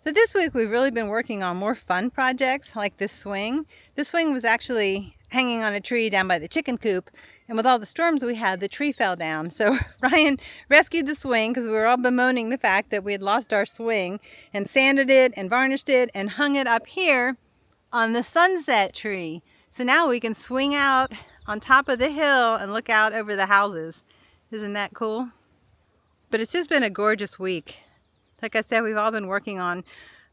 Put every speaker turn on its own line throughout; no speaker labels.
So this week we've really been working on more fun projects like this swing. This swing was actually hanging on a tree down by the chicken coop, and with all the storms we had, the tree fell down. So Ryan rescued the swing because we were all bemoaning the fact that we had lost our swing, and sanded it and varnished it and hung it up here on the sunset tree. So now we can swing out on top of the hill and look out over the houses. Isn't that cool? But it's just been a gorgeous week. Like I said, we've all been working on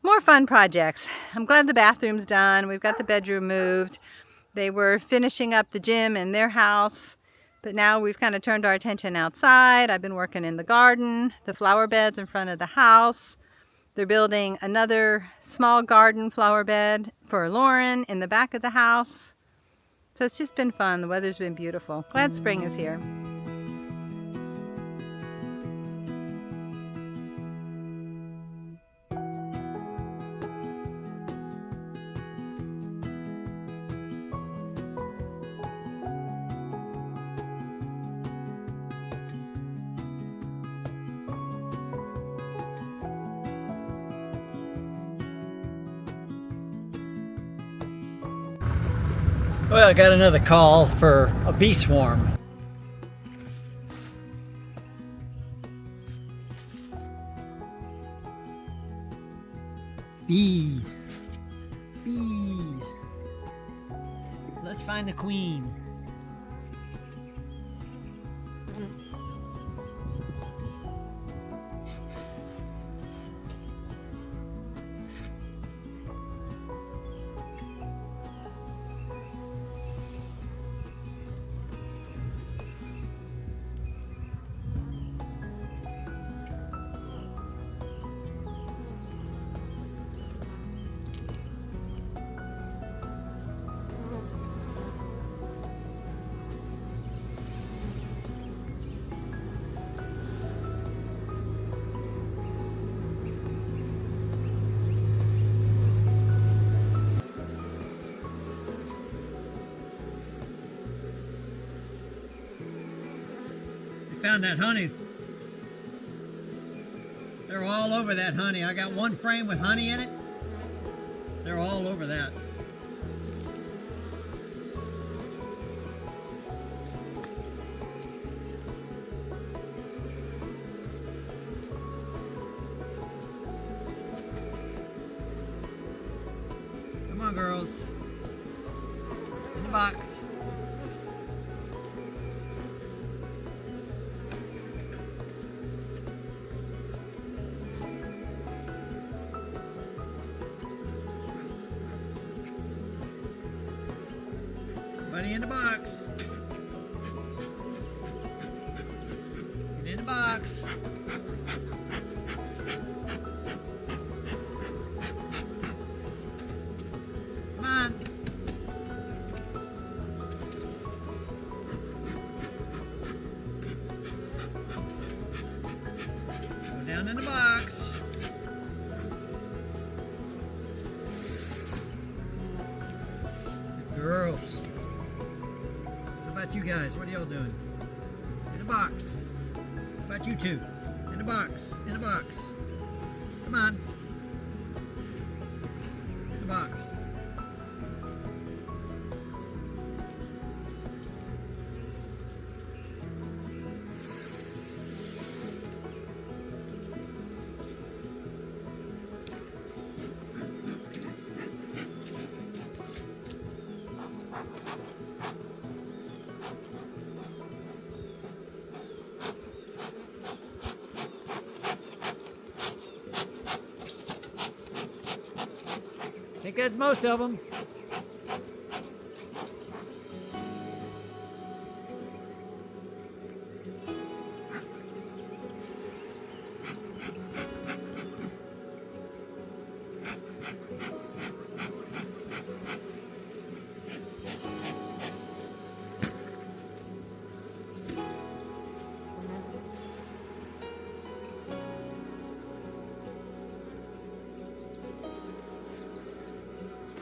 more fun projects. I'm glad the bathroom's done. We've got the bedroom moved. They were finishing up the gym in their house, but now we've kind of turned our attention outside. I've been working in the garden, the flower beds in front of the house. They're building another small garden flower bed for Lauren in the back of the house. So it's just been fun. The weather's been beautiful. Glad spring is here.
Well, I got another call for a bee swarm. Bees. Bees. Let's find the queen. Found that honey. They're all over that honey. I got one frame with honey in it. They're all over that. Come on, girls. In the box. Everybody in the box. Get in the box. Come on. Go down in the box. Good girls. How about you guys? What are y'all doing? In the box. How about you two? In the box. In the box. Come on. In the box. I think that's most of them.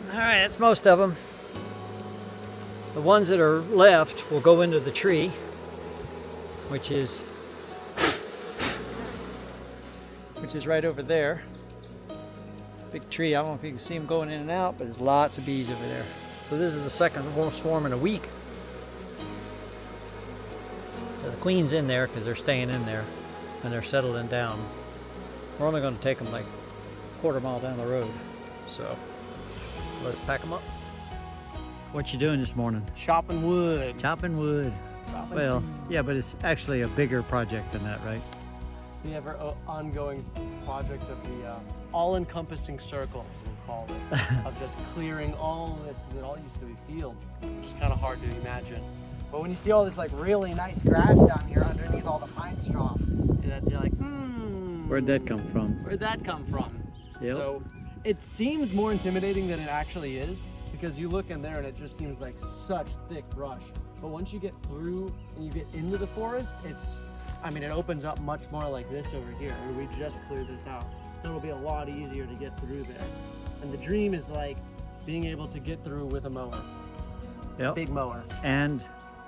All right, that's most of them. The ones that are left will go into the tree, which is right over there. Big tree. I don't know if you can see them going in and out, but there's lots of bees over there. So this is the second swarm in a week. So the queen's in there because they're staying in there and they're settling down. We're only going to take them like a quarter mile down the road. So let's pack them up. What you doing this morning?
Chopping wood.
Chopping wood. Well, yeah, but it's actually a bigger project than that, right?
The ever ongoing project of the all-encompassing circle, as we'll call it, of just clearing all that all used to be fields, which is kind of hard to imagine. But when you see all this like really nice grass down here underneath all the pine straw, you're like,
Where'd that come from?
Where'd that come from?
Yep.
So it seems more intimidating than it actually is, because you look in there and it just seems like such thick brush. But once you get through and you get into the forest, it opens up much more like this over here, where we just cleared this out. So it'll be a lot easier to get through there. And the dream is like being able to get through with a mower.
Yep.
Big mower.
And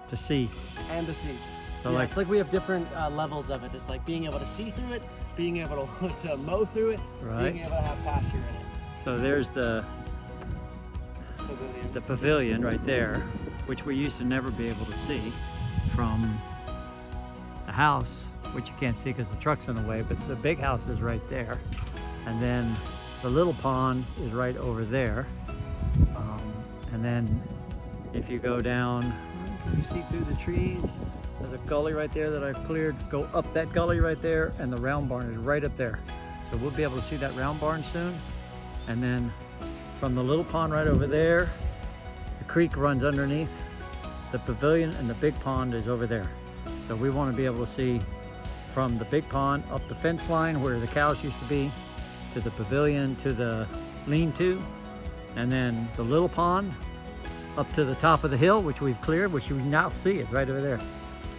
to see.
And to see.
So
yeah, it's like we have different levels of it. It's like being able to see through it, being able to mow through it,
right.
Being able to have pasture in it.
So there's the pavilion right there, which we used to never be able to see from the house, which you can't see because the truck's in the way, but the big house is right there. And then the little pond is right over there. And then if you go down, can you see through the trees? There's a gully right there that I've cleared. Go up that gully right there, and the round barn is right up there. So we'll be able to see that round barn soon. And then from the little pond right over there, the creek runs underneath the pavilion, and the big pond is over there. So we want to be able to see from the big pond up the fence line where the cows used to be, to the pavilion, to the lean-to, and then the little pond up to the top of the hill, which we've cleared, which you now see. It's right over there.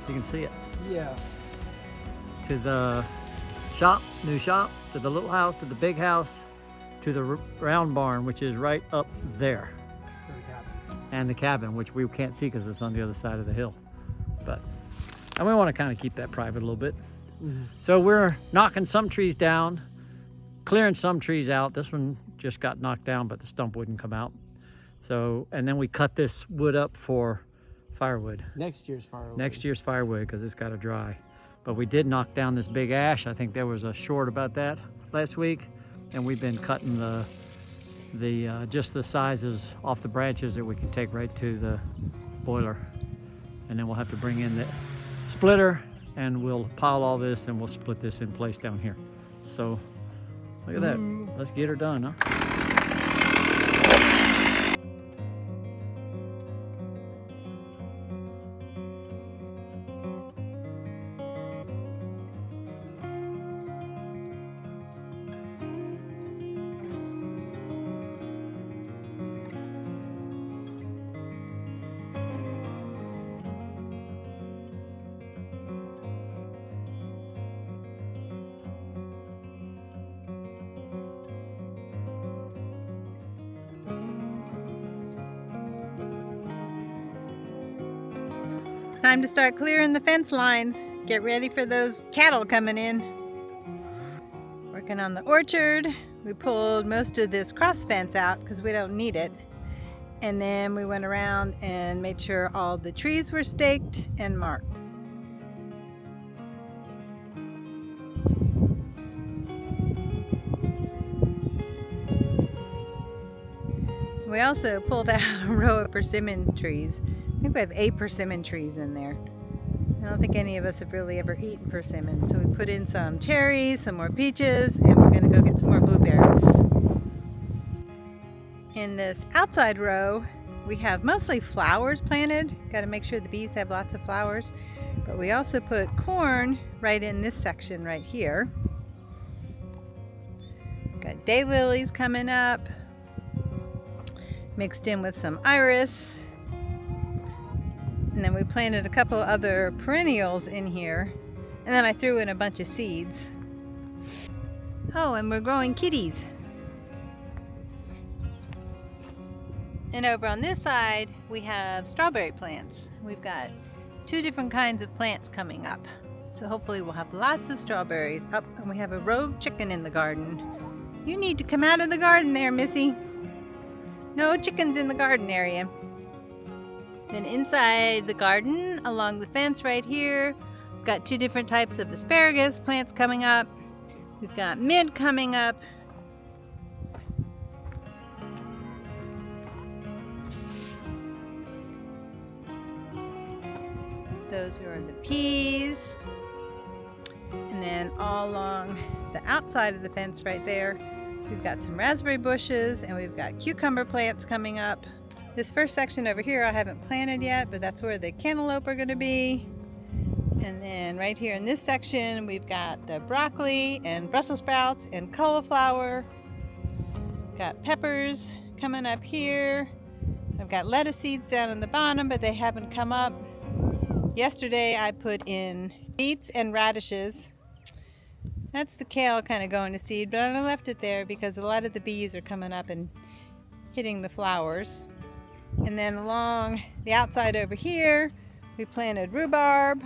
You can see it.
Yeah.
To the shop, new shop, to the little house, to the big house, to the round barn, which is right up there. And the cabin, which we can't see because it's on the other side of the hill. And we want to kind of keep that private a little bit. Mm-hmm. So we're knocking some trees down, clearing some trees out. This one just got knocked down, but the stump wouldn't come out. So, and then we cut this wood up for firewood.
Next year's firewood.
Next year's firewood, because it's got to dry. But we did knock down this big ash. I think there was a short about that last week. And we've been cutting just the sizes off the branches that we can take right to the boiler. And then we'll have to bring in the splitter, and we'll pile all this, and we'll split this in place down here. So look at that. Let's get her done, huh?
Time to start clearing the fence lines. Get ready for those cattle coming in. Working on the orchard. We pulled most of this cross fence out because we don't need it. And then we went around and made sure all the trees were staked and marked. We also pulled out a row of persimmon trees. I think we have 8 persimmon trees in there. I don't think any of us have really ever eaten persimmon. So we put in some cherries, some more peaches, and we're gonna go get some more blueberries. In this outside row, we have mostly flowers planted. Got to make sure the bees have lots of flowers. But we also put corn right in this section right here. Got daylilies coming up, mixed in with some iris. And then we planted a couple other perennials in here. And then I threw in a bunch of seeds. Oh, and we're growing kitties. And over on this side, we have strawberry plants. We've got 2 different kinds of plants coming up. So hopefully we'll have lots of strawberries. Up, and we have a rogue chicken in the garden. You need to come out of the garden there, Missy. No chickens in the garden area. Then inside the garden, along the fence right here, we've got 2 different types of asparagus plants coming up. We've got mint coming up. Those are the peas. And then all along the outside of the fence right there, we've got some raspberry bushes and we've got cucumber plants coming up. This first section over here I haven't planted yet, but that's where the cantaloupe are going to be. And then right here in this section, we've got the broccoli and Brussels sprouts and cauliflower. Got peppers coming up here. I've got lettuce seeds down in the bottom, but they haven't come up. Yesterday I put in beets and radishes. That's the kale kind of going to seed, but I left it there because a lot of the bees are coming up and hitting the flowers. And then along the outside over here, we planted rhubarb,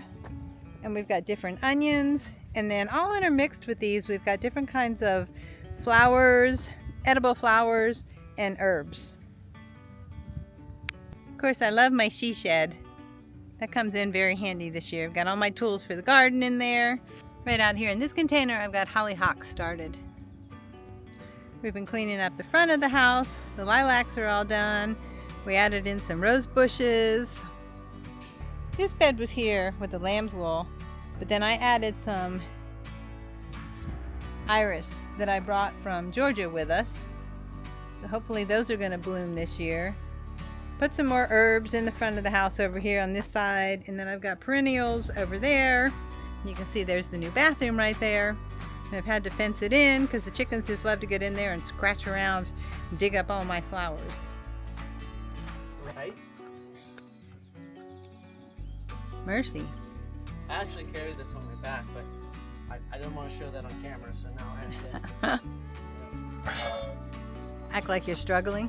and we've got different onions. And then all intermixed with these, we've got different kinds of flowers, edible flowers, and herbs. Of course, I love my she shed. That comes in very handy this year. I've got all my tools for the garden in there. Right out here in this container, I've got hollyhocks started. We've been cleaning up the front of the house. The lilacs are all done. We added in some rose bushes. This bed was here with the lamb's wool, but then I added some iris that I brought from Georgia with us. So hopefully those are going to bloom this year. Put some more herbs in the front of the house over here on this side, and then I've got perennials over there. You can see there's the new bathroom right there. And I've had to fence it in because the chickens just love to get in there and scratch around and dig up all my flowers.
Right?
Mercy.
I actually carried this on my back, but I didn't want to show that on camera, so now I have to.
Act like you're struggling.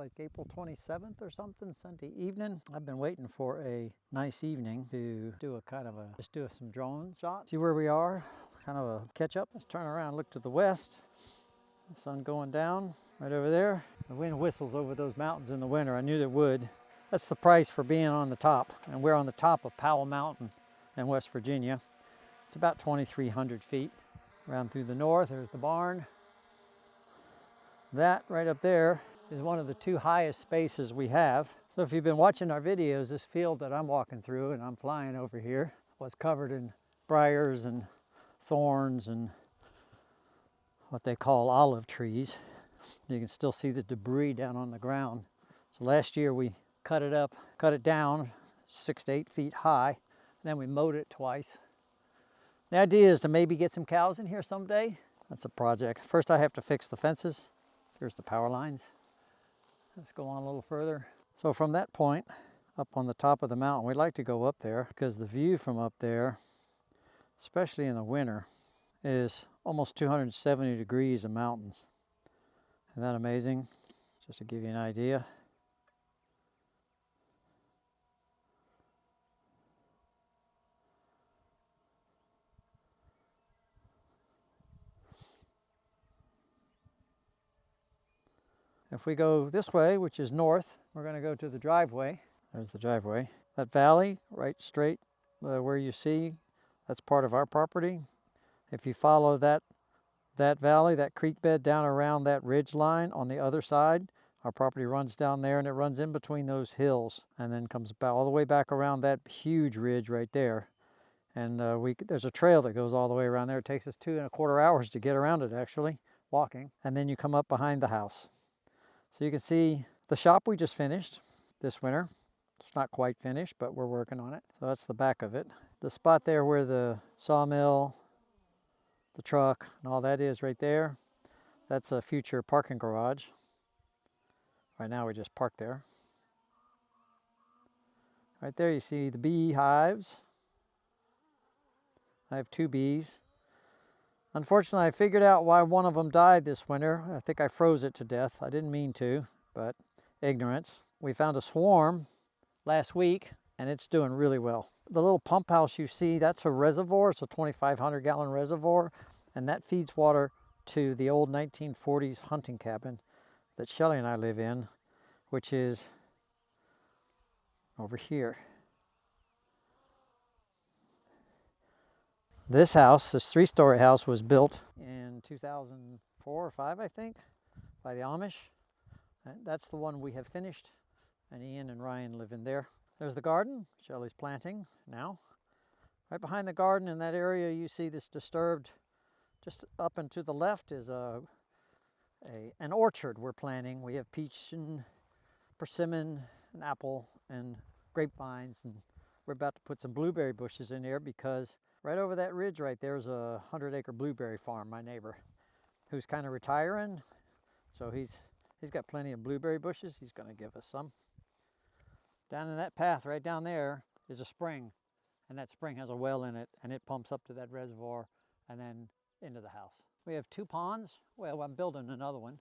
like April 27th or something, Sunday evening. I've been waiting for a nice evening to do a kind of a, just do some drone shot. See where we are, kind of a catch up. Let's turn around, look to the west. The sun going down right over there. The wind whistles over those mountains in the winter. I knew it would. That's the price for being on the top. And we're on the top of Powell Mountain in West Virginia. It's about 2,300 feet. Around through the north, there's the barn. That right up there is one of the 2 highest spaces we have. So if you've been watching our videos, this field that I'm walking through and I'm flying over here was covered in briars and thorns and what they call olive trees. You can still see the debris down on the ground. So last year we cut it down 6 to 8 feet high, and then we mowed it twice. The idea is to maybe get some cows in here someday. That's a project. First I have to fix the fences. Here's the power lines. Let's go on a little further. So from that point, up on the top of the mountain, we'd like to go up there because the view from up there, especially in the winter, is almost 270 degrees of mountains. Isn't that amazing? Just to give you an idea. If we go this way, which is north, we're going to go to the driveway. There's the driveway. That valley, right straight where you see, that's part of our property. If you follow that valley, that creek bed down around that ridge line on the other side, our property runs down there and it runs in between those hills and then comes about all the way back around that huge ridge right there. And there's a trail that goes all the way around there. It takes us 2.25 hours to get around it, actually, walking. And then you come up behind the house. So you can see the shop we just finished this winter. It's not quite finished, but we're working on it. So that's the back of it. The spot there where the sawmill, the truck, and all that is right there, that's a future parking garage. Right now we just park there. Right there you see the bee hives. I have 2 bees. Unfortunately, I figured out why one of them died this winter. I think I froze it to death. I didn't mean to, but ignorance. We found a swarm last week, and it's doing really well. The little pump house you see, that's a reservoir. It's a 2,500 gallon reservoir, and that feeds water to the old 1940s hunting cabin that Shelley and I live in, which is over here. This house, this 3-story house, was built in 2004 or 5, I think, by the Amish. And that's the one we have finished, and Ian and Ryan live in there. There's the garden. Shelley's planting now. Right behind the garden in that area, you see this disturbed, just up and to the left is an orchard we're planting. We have peach and persimmon and apple and grapevines, and we're about to put some blueberry bushes in there because right over that ridge right there is a 100-acre blueberry farm, my neighbor, who's kind of retiring. So he's got plenty of blueberry bushes. He's going to give us some. Down in that path right down there is a spring, and that spring has a well in it, and it pumps up to that reservoir and then into the house. We have 2 ponds. Well, I'm building another one.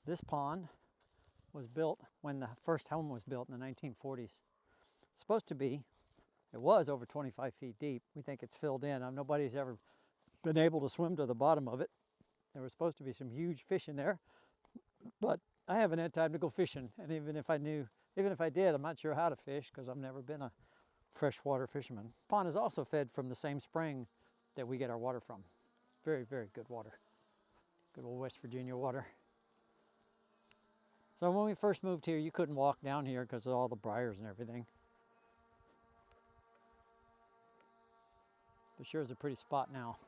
This pond was built when the first home was built in the 1940s. It's supposed to be, it was over 25 feet deep. We think it's filled in. Nobody's ever been able to swim to the bottom of it. There was supposed to be some huge fish in there, but I haven't had time to go fishing. And even if I did, I'm not sure how to fish because I've never been a freshwater fisherman. The pond is also fed from the same spring that we get our water from. Very, very good water. Good old West Virginia water. So when we first moved here, you couldn't walk down here because of all the briars and everything. But sure is a pretty spot now.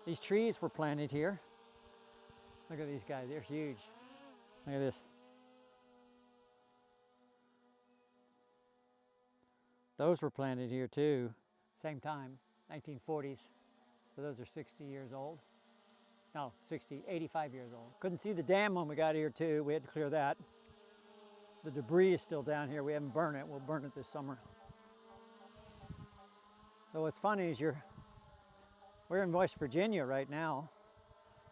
These trees were planted here. Look at these guys, they're huge. Look at this. Those were planted here too, same time, 1940s. So those are 60 years old. No, 85 years old. Couldn't see the dam when we got here too. We had to clear that. The debris is still down here. We haven't burned it. We'll burn it this summer. So what's funny is you're We're in West Virginia right now,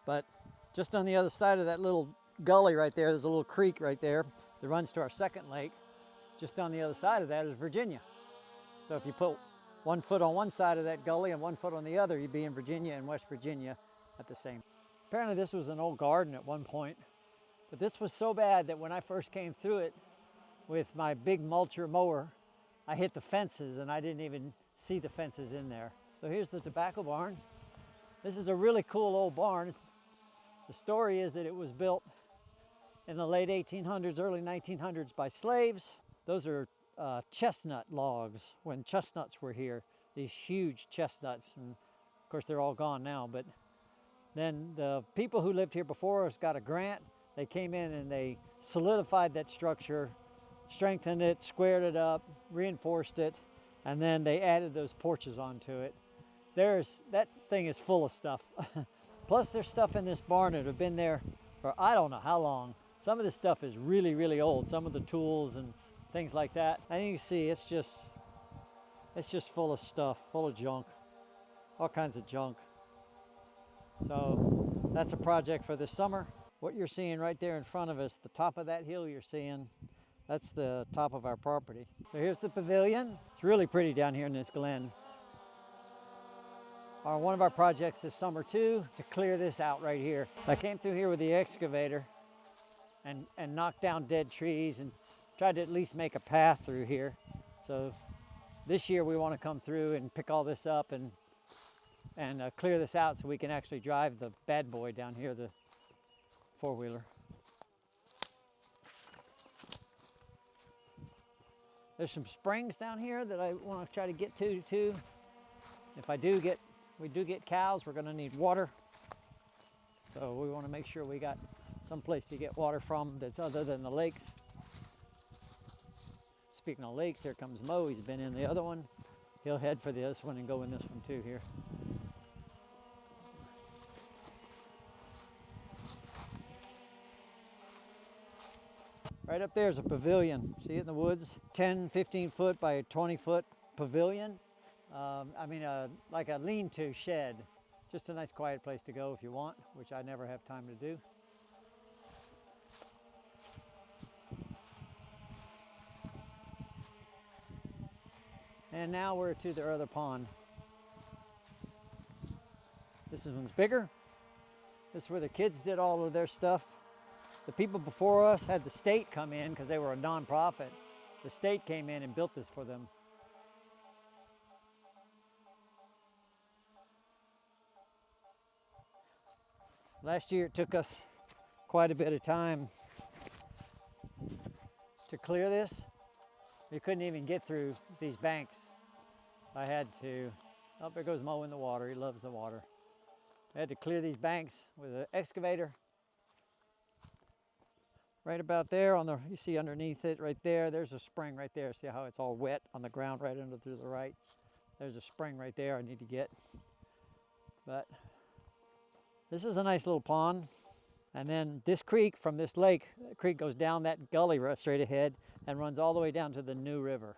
but just on the other side of that little gully right there, there's a little creek right there that runs to our second lake. Just on the other side of that is Virginia. So if you put 1 foot on one side of that gully and 1 foot on the other, you'd be in Virginia and West Virginia at the same. Apparently this was an old garden at one point, but this was so bad that when I first came through it with my big mulcher mower, I hit the fences and I didn't even see the fences in there. So here's the tobacco barn. This is a really cool old barn. The story is that it was built in the late 1800s, early 1900s by slaves. Those are chestnut logs when chestnuts were here, these huge chestnuts. And of course, they're all gone now, but then the people who lived here before us got a grant. They came in and they solidified that structure, strengthened it, squared it up, reinforced it, and then they added those porches onto it. That thing is full of stuff. Plus there's stuff in this barn that have been there for I don't know how long. Some of this stuff is really, really old. Some of the tools and things like that. And you can see it's just full of stuff, full of junk, all kinds of junk. So that's a project for this summer. What you're seeing right there in front of us, the top of that hill you're seeing, that's the top of our property. So here's the pavilion. It's really pretty down here in this glen. One of our projects this summer too, to clear this out right here. I came through here with the excavator and knocked down dead trees and tried to at least make a path through here. So this year we want to come through and pick all this up and clear this out so we can actually drive the bad boy down here, the four-wheeler. There's some springs down here that I want to try to get to too. If we do get cows, we're going to need water. So we want to make sure we got some place to get water from that's other than the lakes. Speaking of lakes, here comes Mo. He's been in the other one. He'll head for this one and go in this one too here. Right up there is a pavilion. See it in the woods? 10, 15 foot by 20 foot pavilion. Like a lean-to shed. Just a nice quiet place to go if you want, which I never have time to do. And now we're to the other pond. This one's bigger. This is where the kids did all of their stuff. The people before us had the state come in because they were a nonprofit. The state came in and built this for them. Last year it took us quite a bit of time to clear this. We couldn't even get through these banks. I had to, oh, there goes Mo in the water. He loves the water. I had to clear these banks with an excavator. Right about there you see underneath it right there, there's a spring right there. See how it's all wet on the ground right under to the right? There's a spring right there I need to get. But this is a nice little pond. And then this creek from this lake, the creek goes down that gully right straight ahead and runs all the way down to the New River.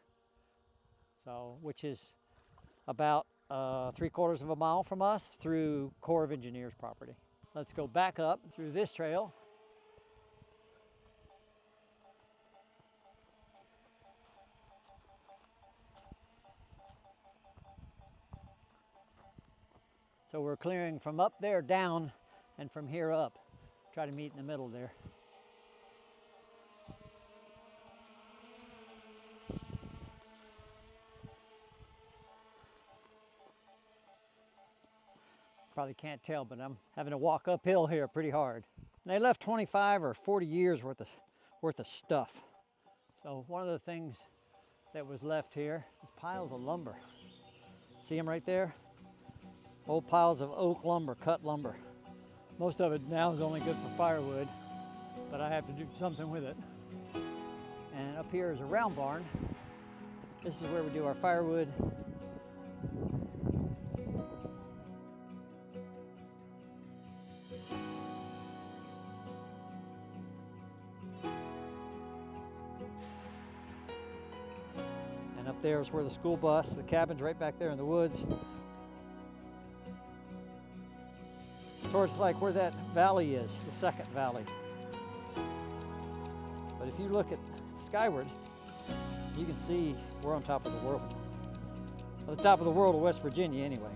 So, which is about 3/4 of a mile from us through Corps of Engineers property. Let's go back up through this trail. So we're clearing from up there down and from here up. Try to meet in the middle there. Probably can't tell, but I'm having to walk uphill here pretty hard. And they left 25 or 40 years worth of stuff. So one of the things that was left here is piles of lumber. See them right there? Old piles of oak lumber, cut lumber. Most of it now is only good for firewood, but I have to do something with it. And up here is a round barn. This is where we do our firewood. And up there is where the school bus, the cabin's right back there in the woods. towards like where that valley is, the second valley. But if you look at skyward, you can see we're on top of the world. Well, the top of the world of West Virginia anyway.